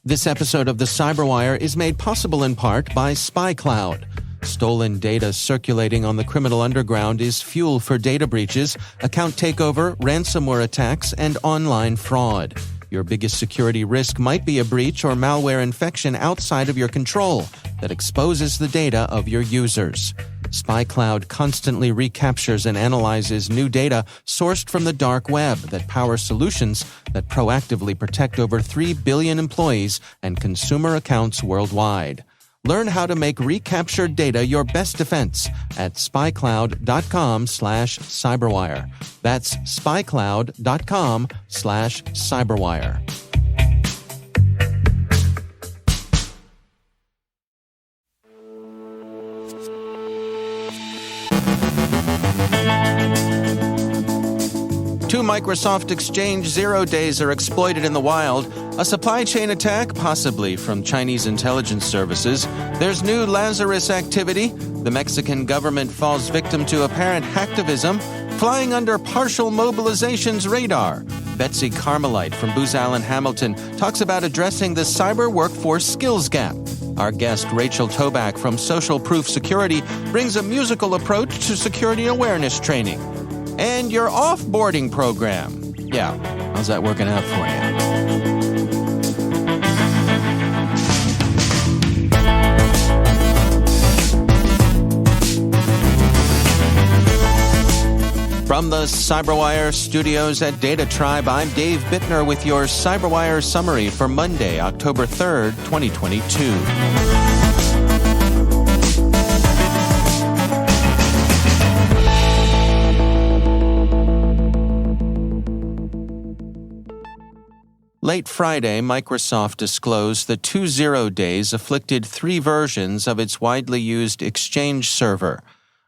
This episode of the CyberWire is made possible in part by SpyCloud. Stolen data circulating on the criminal underground is fuel for data breaches, account takeover, ransomware attacks, and online fraud. Your biggest security risk might be a breach or malware infection outside of your control that exposes the data of your users. SpyCloud constantly recaptures and analyzes new data sourced from the dark web that power solutions that proactively protect over 3 billion employees and consumer accounts worldwide. Learn how to make recaptured data your best defense at spycloud.com/cyberwire. That's spycloud.com/cyberwire. Two Microsoft Exchange 0 days are exploited in the wild. A supply chain attack, possibly from Chinese intelligence services. There's new Lazarus activity. The Mexican government falls victim to apparent hacktivism. Flying under partial mobilization's radar. Betsy Carmelite from Booz Allen Hamilton talks about addressing the cyber workforce skills gap. Our guest, Rachel Tobac from SocialProof Security, brings a musical approach to security awareness training. And your off-boarding program. Yeah, how's that working out for you? From the CyberWire studios at Data Tribe, I'm Dave Bittner with your CyberWire summary for Monday, October 3rd, 2022. Late Friday, Microsoft disclosed the 2 0 days afflicted 3 versions of its widely used Exchange server.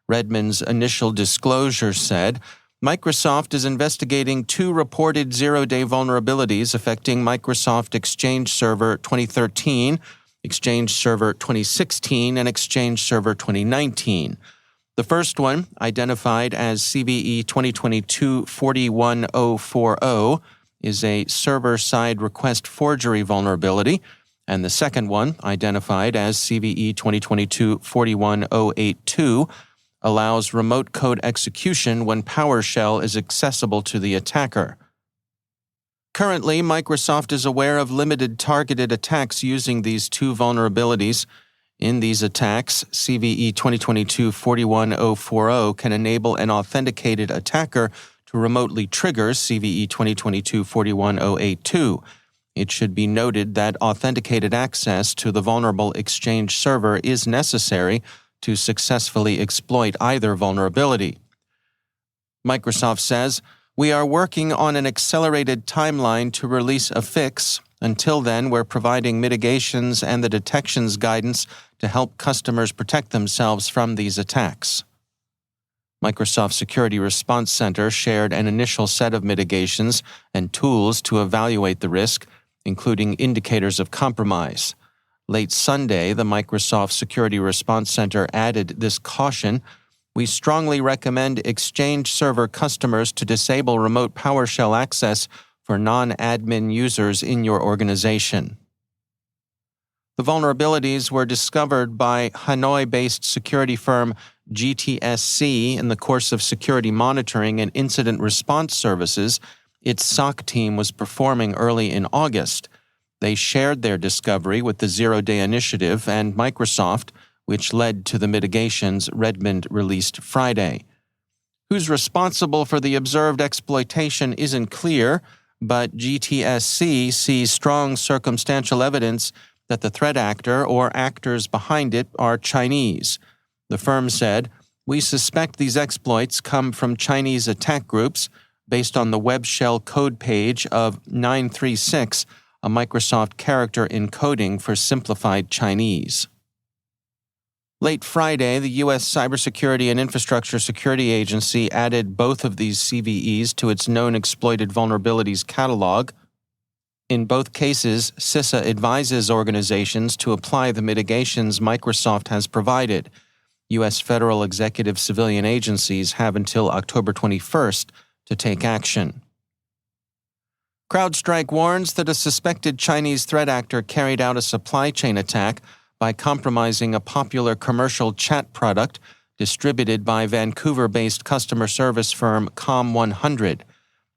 Redmond's initial disclosure said, Microsoft is investigating 2 reported 0-day vulnerabilities affecting Microsoft Exchange Server 2013, Exchange Server 2016, and Exchange Server 2019. The first one, identified as CVE 2022-41040, is a server-side request forgery vulnerability, and the second one, identified as CVE 2022-41082, allows remote code execution when PowerShell is accessible to the attacker. Currently, Microsoft is aware of limited targeted attacks using these 2 vulnerabilities. In these attacks, CVE 2022-41040 can enable an authenticated attacker to remotely trigger CVE 2022-41082. It should be noted that authenticated access to the vulnerable Exchange server is necessary to successfully exploit either vulnerability. Microsoft says, "We are working on an accelerated timeline to release a fix. Until then, we're providing mitigations and the detections guidance to help customers protect themselves from these attacks." Microsoft Security Response Center shared an initial set of mitigations and tools to evaluate the risk, including indicators of compromise. Late Sunday, the Microsoft Security Response Center added this caution: "We strongly recommend Exchange Server customers to disable remote PowerShell access for non-admin users in your organization." The vulnerabilities were discovered by Hanoi-based security firm GTSC in the course of security monitoring and incident response services its SOC team was performing early in August. They shared their discovery with the 0-Day Initiative and Microsoft, which led to the mitigations Redmond released Friday. Who's responsible for the observed exploitation isn't clear, but GTSC sees strong circumstantial evidence that the threat actor or actors behind it are Chinese. The firm said, "We suspect these exploits come from Chinese attack groups based on the web shell code page of 936, a Microsoft character encoding for simplified Chinese." Late Friday, the U.S. Cybersecurity and Infrastructure Security Agency added both of these CVEs to its known exploited vulnerabilities catalog. In both cases, CISA advises organizations to apply the mitigations Microsoft has provided. U.S. federal executive civilian agencies have until October 21st to take action. CrowdStrike warns that a suspected Chinese threat actor carried out a supply chain attack by compromising a popular commercial chat product distributed by Vancouver-based customer service firm Com100.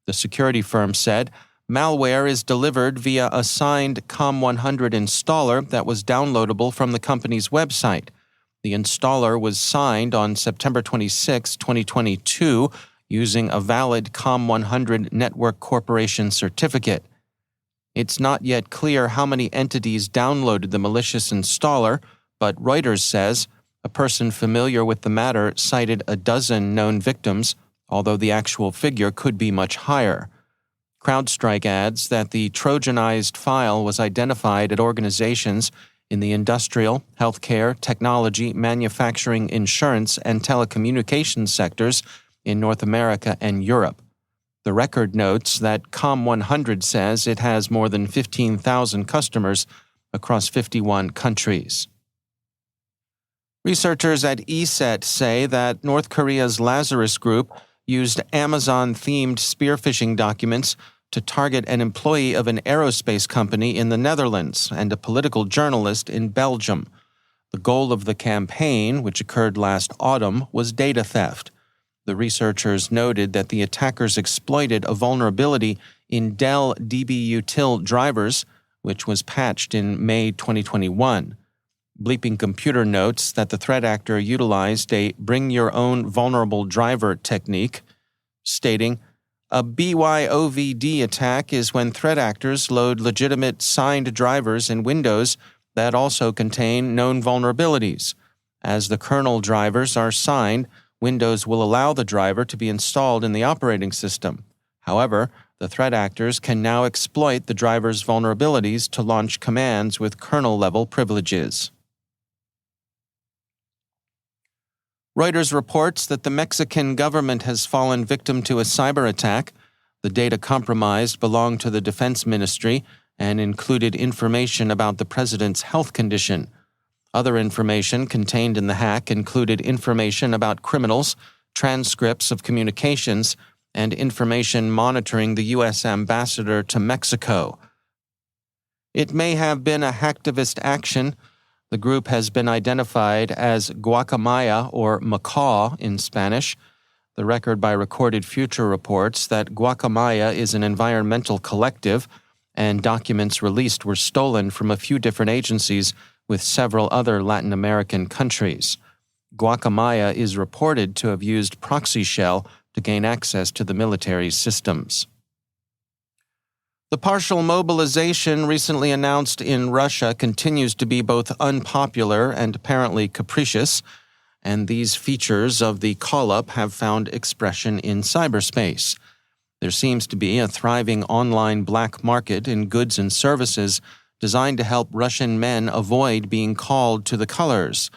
The security firm said, malware is delivered via a signed Com100 installer that was downloadable from the company's website. The installer was signed on September 26, 2022, using a valid Com100 Network Corporation certificate. It's not yet clear how many entities downloaded the malicious installer, but Reuters says a person familiar with the matter cited a dozen known victims, although the actual figure could be much higher. CrowdStrike adds that the Trojanized file was identified at organizations in the industrial, healthcare, technology, manufacturing, insurance, and telecommunications sectors in North America and Europe. The record notes that Com100 says it has more than 15,000 customers across 51 countries. Researchers at ESET say that North Korea's Lazarus group used Amazon-themed spear phishing documents to target an employee of an aerospace company in the Netherlands and a political journalist in Belgium. The goal of the campaign, which occurred last autumn, was data theft. The researchers noted that the attackers exploited a vulnerability in Dell DB-Util drivers, which was patched in May 2021. Bleeping Computer notes that the threat actor utilized a bring-your-own-vulnerable driver technique, stating, a BYOVD attack is when threat actors load legitimate signed drivers in Windows that also contain known vulnerabilities. As the kernel drivers are signed, Windows will allow the driver to be installed in the operating system. However, the threat actors can now exploit the driver's vulnerabilities to launch commands with kernel-level privileges. Reuters reports that the Mexican government has fallen victim to a cyber attack. The data compromised belonged to the Defense Ministry and included information about the president's health condition. Other information contained in the hack included information about criminals, transcripts of communications, and information monitoring the U.S. ambassador to Mexico. It may have been a hacktivist action. The group has been identified as Guacamaya or Macaw in Spanish. The record by Recorded Future reports that Guacamaya is an environmental collective, and documents released were stolen from a few different agencies with several other Latin American countries. Guacamaya is reported to have used Proxy Shell to gain access to the military's systems. The partial mobilization recently announced in Russia continues to be both unpopular and apparently capricious, and these features of the call-up have found expression in cyberspace. There seems to be a thriving online black market in goods and services designed to help Russian men avoid being called to the colors.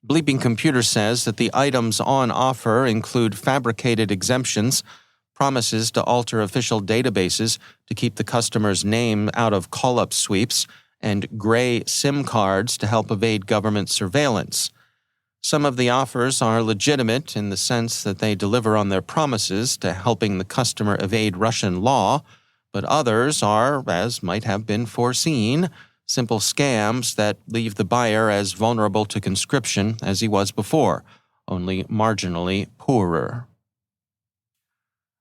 Bleeping Computer says that the items on offer include fabricated exemptions, promises to alter official databases to keep the customer's name out of call-up sweeps, and gray SIM cards to help evade government surveillance. Some of the offers are legitimate in the sense that they deliver on their promises to helping the customer evade Russian law, but others are, as might have been foreseen, simple scams that leave the buyer as vulnerable to conscription as he was before, only marginally poorer.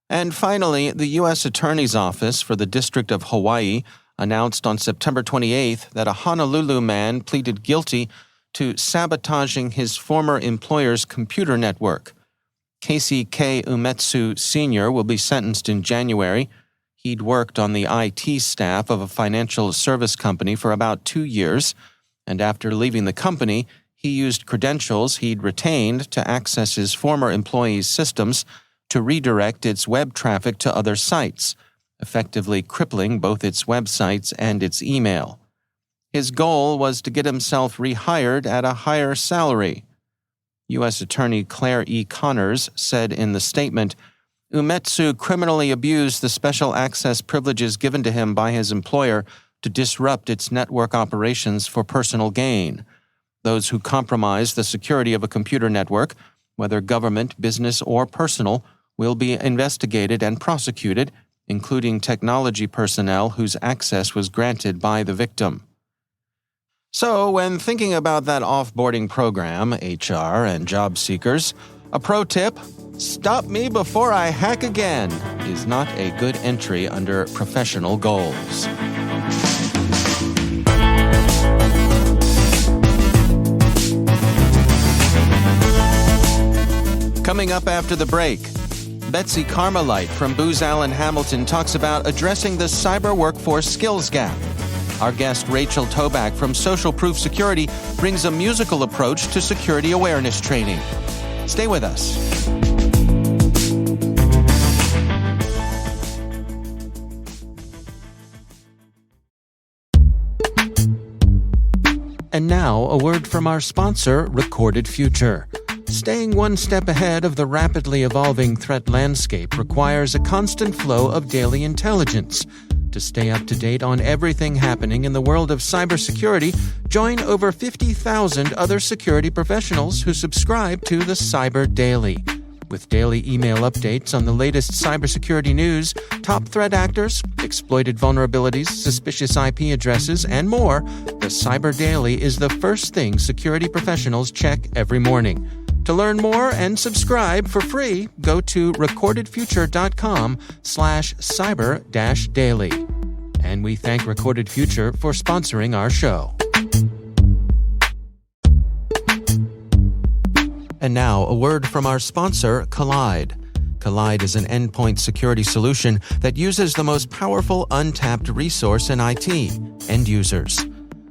And finally, the U.S. Attorney's Office for the District of Hawaii announced on September 28th that a Honolulu man pleaded guilty to sabotaging his former employer's computer network. Casey K. Umetsu Sr. will be sentenced in January. He'd worked on the IT staff of a financial service company for about 2 years, and after leaving the company, he used credentials he'd retained to access his former employee's systems to redirect its web traffic to other sites, effectively crippling both its websites and its email. His goal was to get himself rehired at a higher salary. U.S. Attorney Claire E. Connors said in the statement, Umetsu criminally abused the special access privileges given to him by his employer to disrupt its network operations for personal gain. Those who compromise the security of a computer network, whether government, business, or personal, will be investigated and prosecuted, including technology personnel whose access was granted by the victim. So, when thinking about that offboarding program, HR and job seekers, a pro tip: stop me before I hack again is not a good entry under professional goals. Coming up after the break, Betsy Carmelite from Booz Allen Hamilton talks about addressing the cyber workforce skills gap. Our guest Rachel Tobac from SocialProof Security brings a musical approach to security awareness training. Stay with us. And now, a word from our sponsor, Recorded Future. Staying one step ahead of the rapidly evolving threat landscape requires a constant flow of daily intelligence. To stay up to date on everything happening in the world of cybersecurity, join over 50,000 other security professionals who subscribe to the Cyber Daily. With daily email updates on the latest cybersecurity news, top threat actors, exploited vulnerabilities, suspicious IP addresses, and more, the Cyber Daily is the first thing security professionals check every morning. To learn more and subscribe for free, go to recordedfuture.com/cyber-daily. And we thank Recorded Future for sponsoring our show. And now, a word from our sponsor, Collide. Collide is an endpoint security solution that uses the most powerful untapped resource in IT, end users.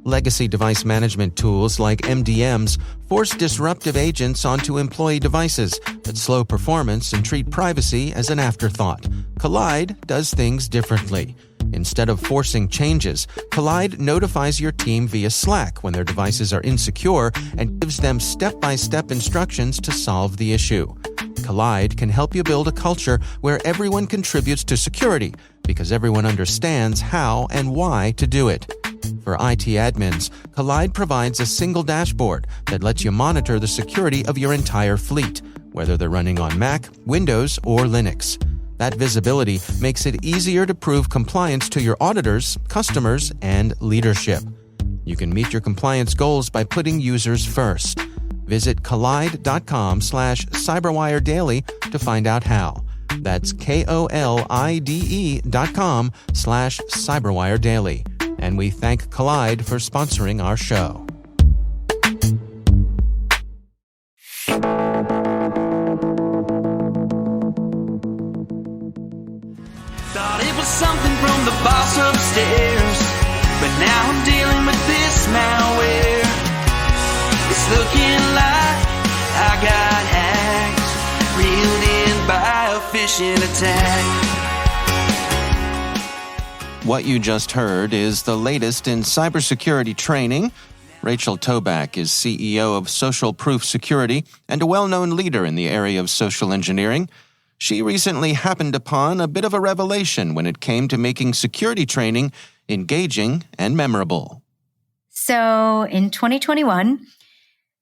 Legacy device management tools like MDMs force disruptive agents onto employee devices that slow performance and treat privacy as an afterthought. Collide does things differently. Instead of forcing changes, Collide notifies your team via Slack when their devices are insecure and gives them step-by-step instructions to solve the issue. Collide can help you build a culture where everyone contributes to security because everyone understands how and why to do it. For IT admins, Collide provides a single dashboard that lets you monitor the security of your entire fleet, whether they're running on Mac, Windows, or Linux. That visibility makes it easier to prove compliance to your auditors, customers, and leadership. You can meet your compliance goals by putting users first. Visit collide.com/CyberWire Daily to find out how. That's KOLIDE.com/CyberWire Daily. And we thank Collide for sponsoring our show. Thought it was something from the boss upstairs, but now I'm dealing with this malware. It's looking like I got hacked, reeled in by a phishing attack. What you just heard is the latest in cybersecurity training. Rachel Tobac is CEO of SocialProof Security and a well-known leader in the area of social engineering. She recently happened upon a bit of a revelation when it came to making security training engaging and memorable. So in 2021,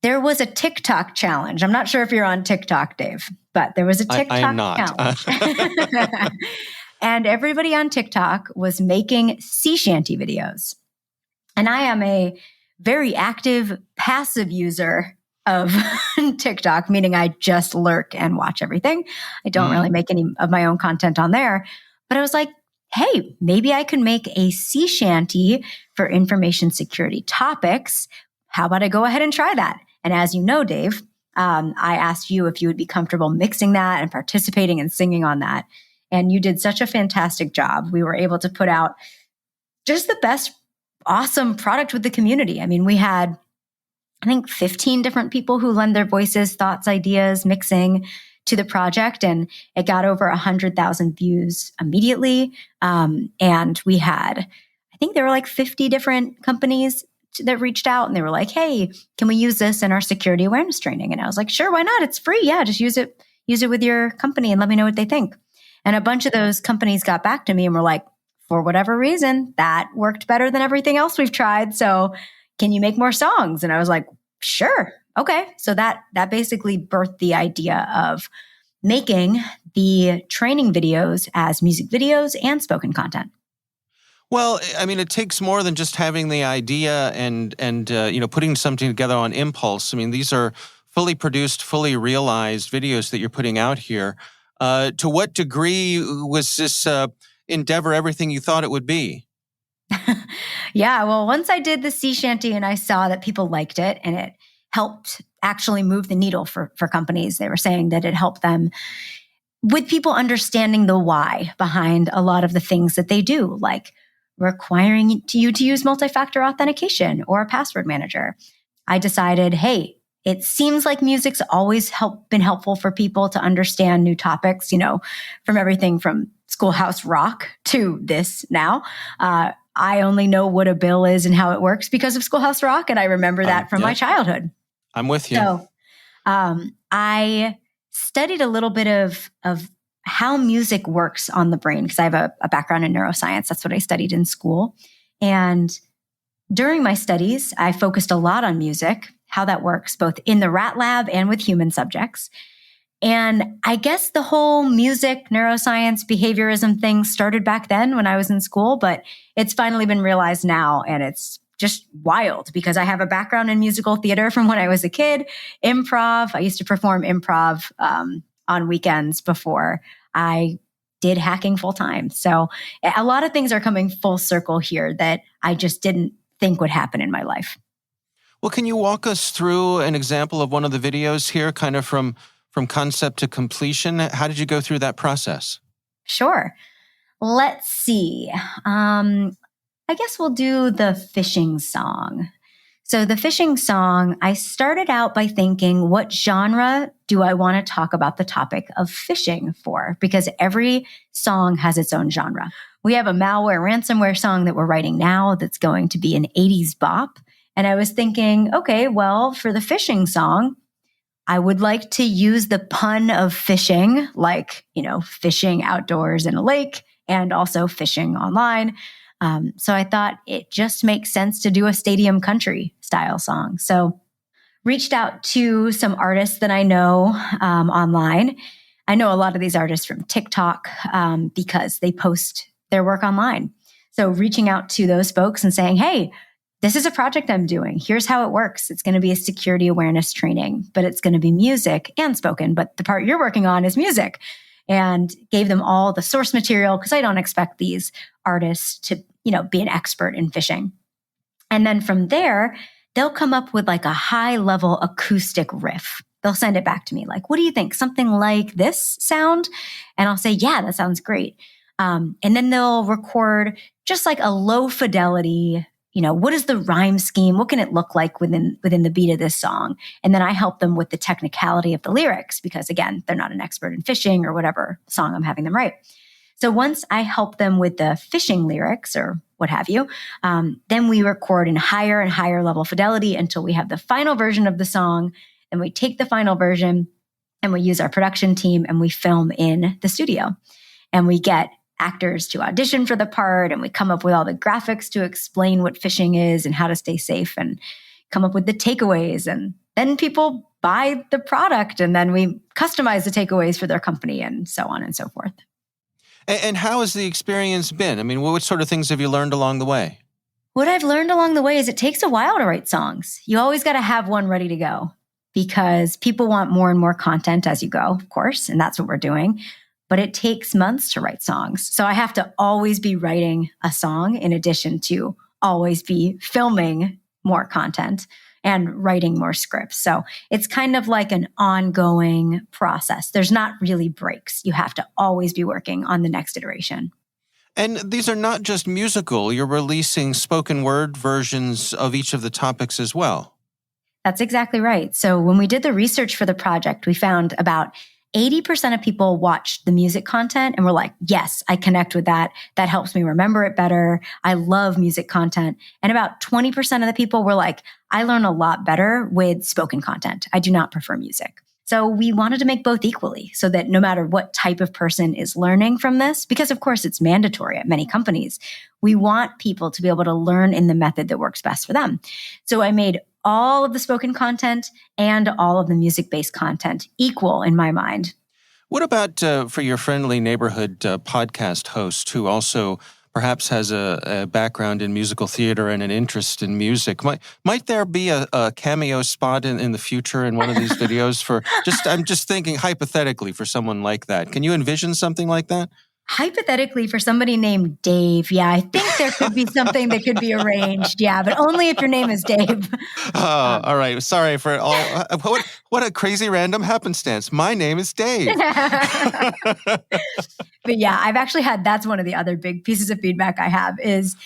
there was a TikTok challenge. I'm not sure if you're on TikTok, Dave, but there was a TikTok I am not. challenge. And everybody on TikTok was making sea shanty videos. And I am a very active, passive user of TikTok, meaning I just lurk and watch everything. I don't really make any of my own content on there. But I was like, hey, maybe I could make a sea shanty for information security topics. How about I go ahead and try that? And as you know, Dave, I asked you if you would be comfortable mixing that and participating and singing on that. And you did such a fantastic job. We were able to put out just the best, awesome product with the community. I mean, we had, I think, 15 different people who lend their voices, thoughts, ideas, mixing to the project. And it got over 100,000 views immediately. And we had, I think there were like 50 different companies that reached out and they were like, hey, can we use this in our security awareness training? And I was like, sure, why not? It's free. Yeah, just use it with your company and let me know what they think. And a bunch of those companies got back to me and were like, for whatever reason, that worked better than everything else we've tried. So can you make more songs? And I was like, sure. Okay. So that basically birthed the idea of making the training videos as music videos and spoken content. Well, I mean, it takes more than just having the idea and putting something together on impulse. I mean, these are fully produced, fully realized videos that you're putting out here. To what degree was this endeavor everything you thought it would be? Yeah, well, once I did the sea shanty and I saw that people liked it and it helped actually move the needle for companies, they were saying that it helped them with people understanding the why behind a lot of the things that they do, like requiring you to use multi-factor authentication or a password manager. I decided, hey, it seems like music's always been helpful for people to understand new topics, from everything from Schoolhouse Rock to this now. I only know what a bill is and how it works because of Schoolhouse Rock, and I remember that from my childhood. I'm with you. So I studied a little bit of how music works on the brain because I have a background in neuroscience. That's what I studied in school. And during my studies, I focused a lot on music, how that works, both in the rat lab and with human subjects. And I guess the whole music, neuroscience, behaviorism thing started back then when I was in school, but it's finally been realized now. And it's just wild because I have a background in musical theater from when I was a kid, improv. I used to perform improv on weekends before I did hacking full time. So a lot of things are coming full circle here that I just didn't think would happen in my life. Well, can you walk us through an example of one of the videos here, kind of from concept to completion? How did you go through that process? Sure. Let's see. I guess we'll do the fishing song. So the fishing song, I started out by thinking, what genre do I want to talk about the topic of phishing for? Because every song has its own genre. We have a malware ransomware song that we're writing now that's going to be an 80s bop. And I was thinking, okay, well, for the phishing song, I would like to use the pun of fishing, like, fishing outdoors in a lake and also fishing online. So I thought it just makes sense to do a stadium country style song. So reached out to some artists that I know online. I know a lot of these artists from TikTok because they post their work online. So reaching out to those folks and saying, hey, this is a project I'm doing. Here's how it works. It's going to be a security awareness training, but it's going to be music and spoken. But the part you're working on is music. And gave them all the source material because I don't expect these artists to, be an expert in phishing. And then from there, they'll come up with like a high level acoustic riff. They'll send it back to me like, what do you think? Something like this sound? And I'll say, yeah, that sounds great. And then they'll record just like a low fidelity, what is the rhyme scheme? What can it look like within the beat of this song? And then I help them with the technicality of the lyrics because, again, they're not an expert in phishing or whatever song I'm having them write. So once I help them with the phishing lyrics or what have you, then we record in higher and higher level fidelity until we have the final version of the song. And we take the final version and we use our production team and we film in the studio. And we get actors to audition for the part, and we come up with all the graphics to explain what phishing is and how to stay safe and come up with the takeaways. And then people buy the product, and then we customize the takeaways for their company and so on and so forth. And how has the experience been? I mean, what sort of things have you learned along the way? What I've learned along the way is it takes a while to write songs. You always got to have one ready to go because people want more and more content as you go, of course, and that's what we're doing. But it takes months to write songs. So I have to always be writing a song in addition to always be filming more content and writing more scripts. So it's kind of like an ongoing process. There's not really breaks. You have to always be working on the next iteration. And these are not just musical. You're releasing spoken word versions of each of the topics as well. That's exactly right. So when we did the research for the project, we found about 80% of people watched the music content and were like, yes, I connect with that. That helps me remember it better. I love music content. And about 20% of the people were like, I learn a lot better with spoken content. I do not prefer music. So we wanted to make both equally so that no matter what type of person is learning from this, because of course it's mandatory at many companies, we want people to be able to learn in the method that works best for them. So I made all of the spoken content and all of the music-based content equal in my mind. What about for your friendly neighborhood podcast host who also perhaps has a background in musical theater and an interest in music? Might there be a cameo spot in the future in one of these videos I'm just thinking hypothetically for someone like that. Can you envision something like that? Hypothetically, for somebody named Dave, yeah, I think there could be something that could be arranged. Yeah, but only if your name is Dave. All right. Sorry for all. What a crazy random happenstance. My name is Dave. But yeah, I've actually that's one of the other big pieces of feedback I have is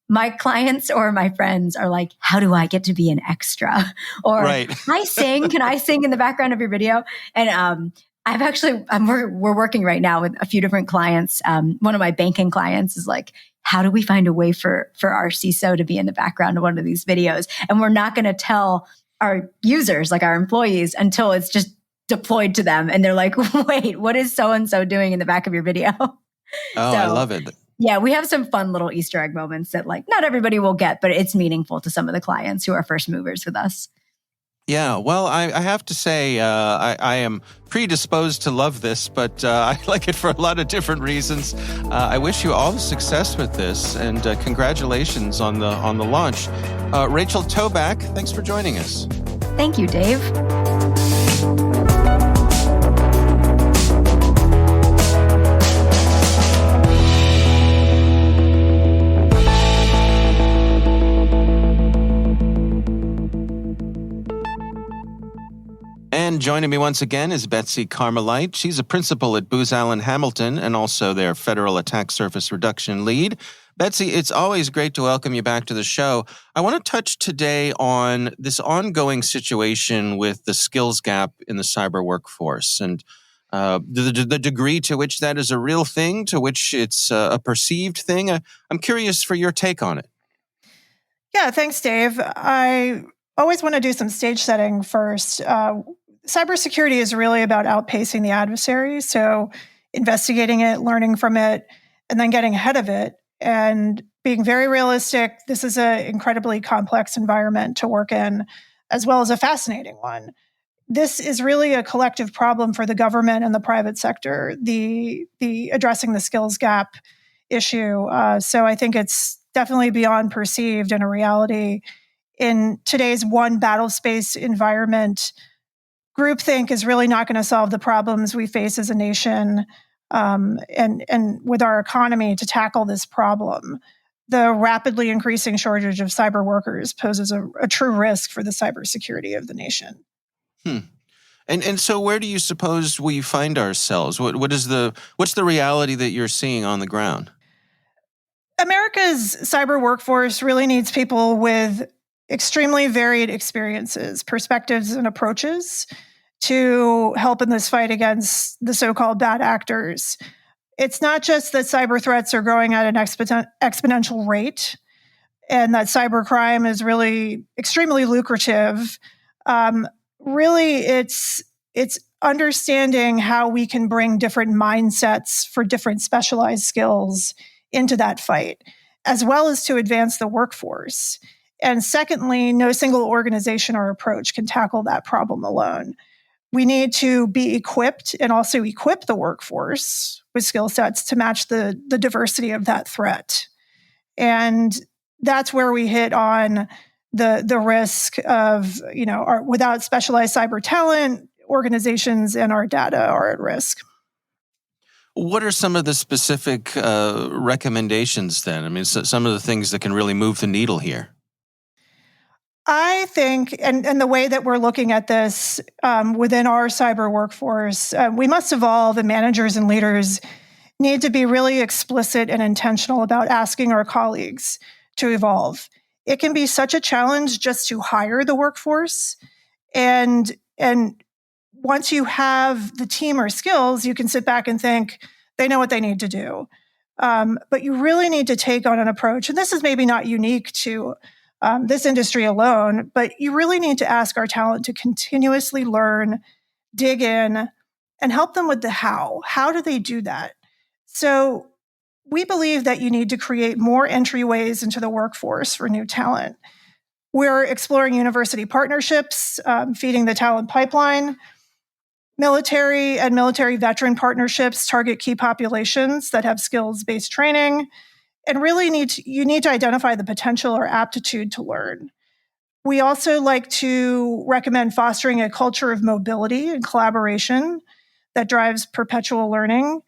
my clients or my friends are like, how do I get to be an extra? Or right. Can I sing in the background of your video? And we're working right now with a few different clients. One of my banking clients is like, how do we find a way for our CISO to be in the background of one of these videos? And we're not going to tell our users, like our employees, until it's just deployed to them. And they're like, wait, what is so-and-so doing in the back of your video? I love it. Yeah, we have some fun little Easter egg moments that like not everybody will get, but it's meaningful to some of the clients who are first movers with us. Yeah, well, I have to say I am predisposed to love this, but I like it for a lot of different reasons. I wish you all the success with this, and congratulations on the launch. Rachel Tobac, thanks for joining us. Thank you, Dave. And joining me once again is Betsy Carmelite. She's a principal at Booz Allen Hamilton and also their Federal Attack Surface Reduction Lead. Betsy, it's always great to welcome you back to the show. I want to touch today on this ongoing situation with the skills gap in the cyber workforce and the degree to which that is a real thing, to which it's a perceived thing. I'm curious for your take on it. Yeah, thanks, Dave. I always want to do some stage setting first. Cybersecurity is really about outpacing the adversary, so investigating it, learning from it, and then getting ahead of it. And being very realistic, this is an incredibly complex environment to work in, as well as a fascinating one. This is really a collective problem for the government and the private sector, the addressing the skills gap issue. So I think it's definitely beyond perceived and a reality. In today's one battle space environment, groupthink is really not going to solve the problems we face as a nation and with our economy to tackle this problem. The rapidly increasing shortage of cyber workers poses a true risk for the cybersecurity of the nation. And so where do you suppose we find ourselves? What's the reality that you're seeing on the ground? America's cyber workforce really needs people with extremely varied experiences, perspectives, and approaches to help in this fight against the so-called bad actors. It's not just that cyber threats are growing at an exponential rate and that cybercrime is really extremely lucrative. Really, it's understanding how we can bring different mindsets for different specialized skills into that fight, as well as to advance the workforce. And secondly, no single organization or approach can tackle that problem alone. We need to be equipped and also equip the workforce with skill sets to match the diversity of that threat. And that's where we hit on the risk of, without specialized cyber talent, organizations and our data are at risk. What are some of the specific recommendations then? I mean, some of the things that can really move the needle here. I think, and the way that we're looking at this within our cyber workforce, we must evolve, and managers and leaders need to be really explicit and intentional about asking our colleagues to evolve. It can be such a challenge just to hire the workforce. And once you have the team or skills, you can sit back and think they know what they need to do. But you really need to take on an approach, and this is maybe not unique to this industry alone, but you really need to ask our talent to continuously learn, dig in, and help them with the how. How do they do that? So we believe that you need to create more entryways into the workforce for new talent. We're exploring university partnerships, feeding the talent pipeline. Military and military veteran partnerships target key populations that have skills-based training and really you need to identify the potential or aptitude to learn. We also like to recommend fostering a culture of mobility and collaboration that drives perpetual learning.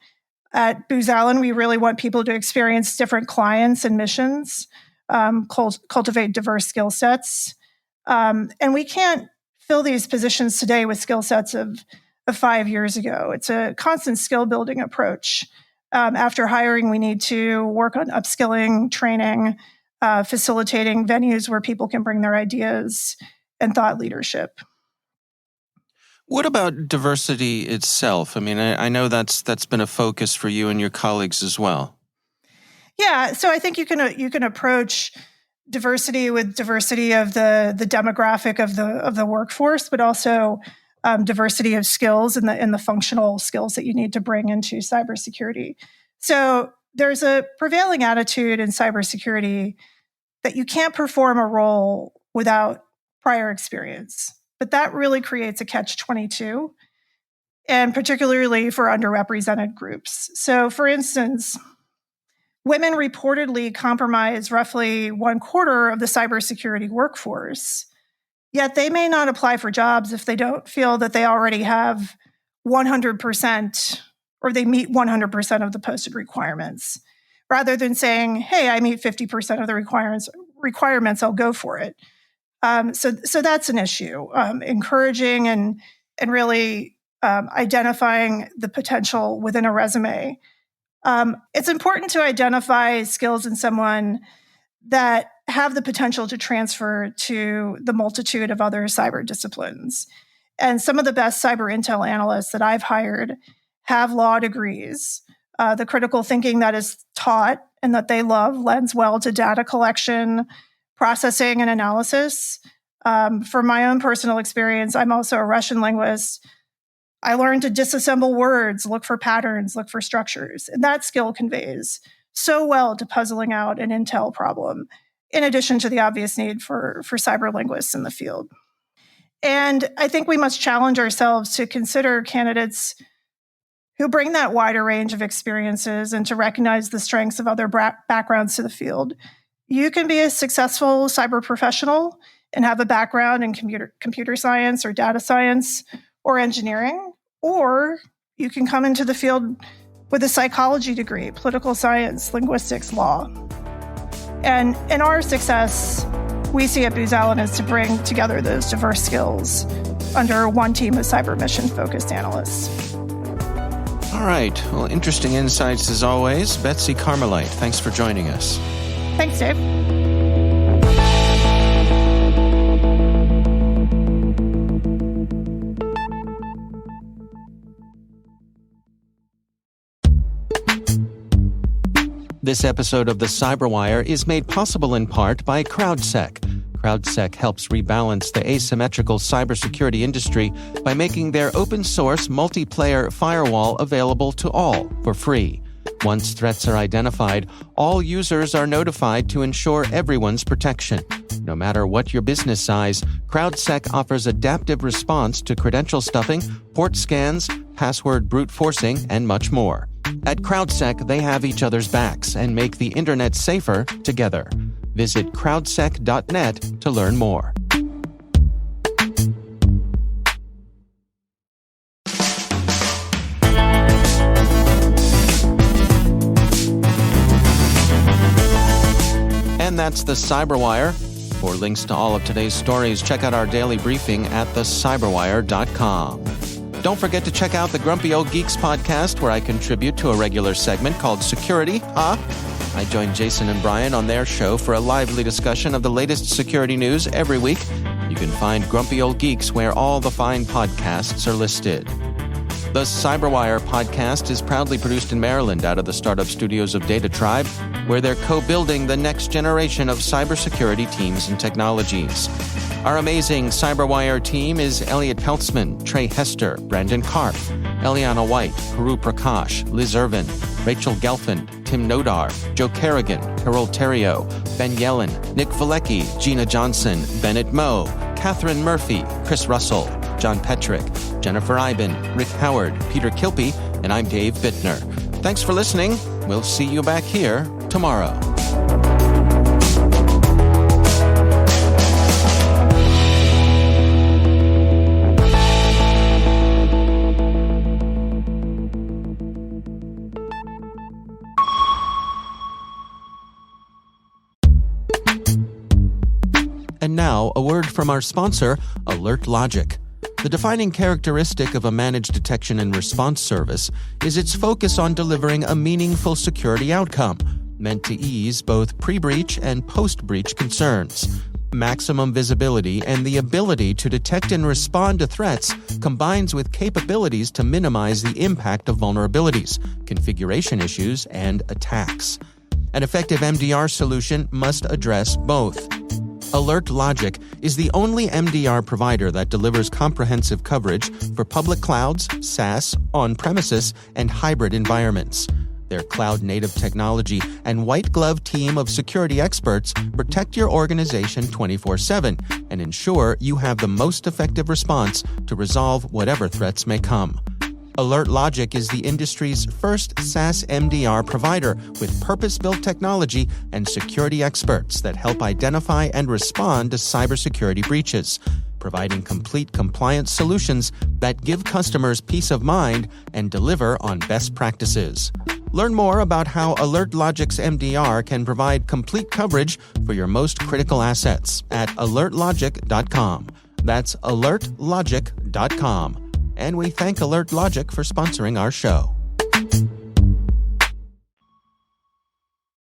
At Booz Allen, we really want people to experience different clients and missions, cultivate diverse skill sets. And we can't fill these positions today with skill sets of 5 years ago. It's a constant skill building approach. After hiring, we need to work on upskilling, training, facilitating venues where people can bring their ideas and thought leadership. What about diversity itself? I mean, I know that's been a focus for you and your colleagues as well. Yeah, so I think you can approach diversity with diversity of the demographic of the workforce, but also diversity of skills and the functional skills that you need to bring into cybersecurity. So there's a prevailing attitude in cybersecurity that you can't perform a role without prior experience. But that really creates a catch-22, and particularly for underrepresented groups. So, for instance, women reportedly comprise roughly 1/4 of the cybersecurity workforce, yet they may not apply for jobs if they don't feel that they already have 100% or they meet 100% of the posted requirements. Rather than saying, hey, I meet 50% of the requirements, I'll go for it. So that's an issue. Encouraging and really identifying the potential within a resume. It's important to identify skills in someone that have the potential to transfer to the multitude of other cyber disciplines. And some of the best cyber intel analysts that I've hired have law degrees. The critical thinking that is taught and that they love lends well to data collection, processing, and analysis. From my own personal experience, I'm also a Russian linguist. I learned to disassemble words, look for patterns, look for structures. And that skill conveys so well to puzzling out an intel problem, in addition to the obvious need for cyber linguists in the field. And I think we must challenge ourselves to consider candidates who bring that wider range of experiences and to recognize the strengths of other backgrounds to the field. You can be a successful cyber professional and have a background in computer science or data science or engineering, or you can come into the field with a psychology degree, political science, linguistics, law. And in our success, we see at Booz Allen is to bring together those diverse skills under one team of cyber mission-focused analysts. All right. Well, interesting insights as always. Betsy Carmelite, thanks for joining us. Thanks, Dave. This episode of the CyberWire is made possible in part by CrowdSec. CrowdSec helps rebalance the asymmetrical cybersecurity industry by making their open-source multiplayer firewall available to all for free. Once threats are identified, all users are notified to ensure everyone's protection. No matter what your business size, CrowdSec offers adaptive response to credential stuffing, port scans, password brute forcing, and much more. At CrowdSec, they have each other's backs and make the internet safer together. Visit crowdsec.net to learn more. And that's the CyberWire. For links to all of today's stories, check out our daily briefing at thecyberwire.com. Don't forget to check out the Grumpy Old Geeks podcast, where I contribute to a regular segment called Security, Huh? I join Jason and Brian on their show for a lively discussion of the latest security news every week. You can find Grumpy Old Geeks where all the fine podcasts are listed. The CyberWire podcast is proudly produced in Maryland out of the startup studios of Data Tribe, where they're co-building the next generation of cybersecurity teams and technologies. Our amazing CyberWire team is Elliot Peltzman, Trey Hester, Brandon Karp, Eliana White, Guru Prakash, Liz Irvin, Rachel Gelfand, Tim Nodar, Joe Kerrigan, Carol Terrio, Ben Yellen, Nick Valecki, Gina Johnson, Bennett Moe, Catherine Murphy, Chris Russell, John Petrick, Jennifer Iben, Rick Howard, Peter Kilpie, and I'm Dave Bittner. Thanks for listening. We'll see you back here tomorrow. And now, a word from our sponsor, Alert Logic. The defining characteristic of a managed detection and response service is its focus on delivering a meaningful security outcome, meant to ease both pre-breach and post-breach concerns. Maximum visibility and the ability to detect and respond to threats combines with capabilities to minimize the impact of vulnerabilities, configuration issues, and attacks. An effective MDR solution must address both. Alert Logic is the only MDR provider that delivers comprehensive coverage for public clouds, SaaS, on-premises, and hybrid environments. Their cloud-native technology and white-glove team of security experts protect your organization 24/7 and ensure you have the most effective response to resolve whatever threats may come. Alert Logic is the industry's first SaaS MDR provider with purpose-built technology and security experts that help identify and respond to cybersecurity breaches, providing complete compliance solutions that give customers peace of mind and deliver on best practices. Learn more about how Alert Logic's MDR can provide complete coverage for your most critical assets at alertlogic.com. That's alertlogic.com. And we thank Alert Logic for sponsoring our show.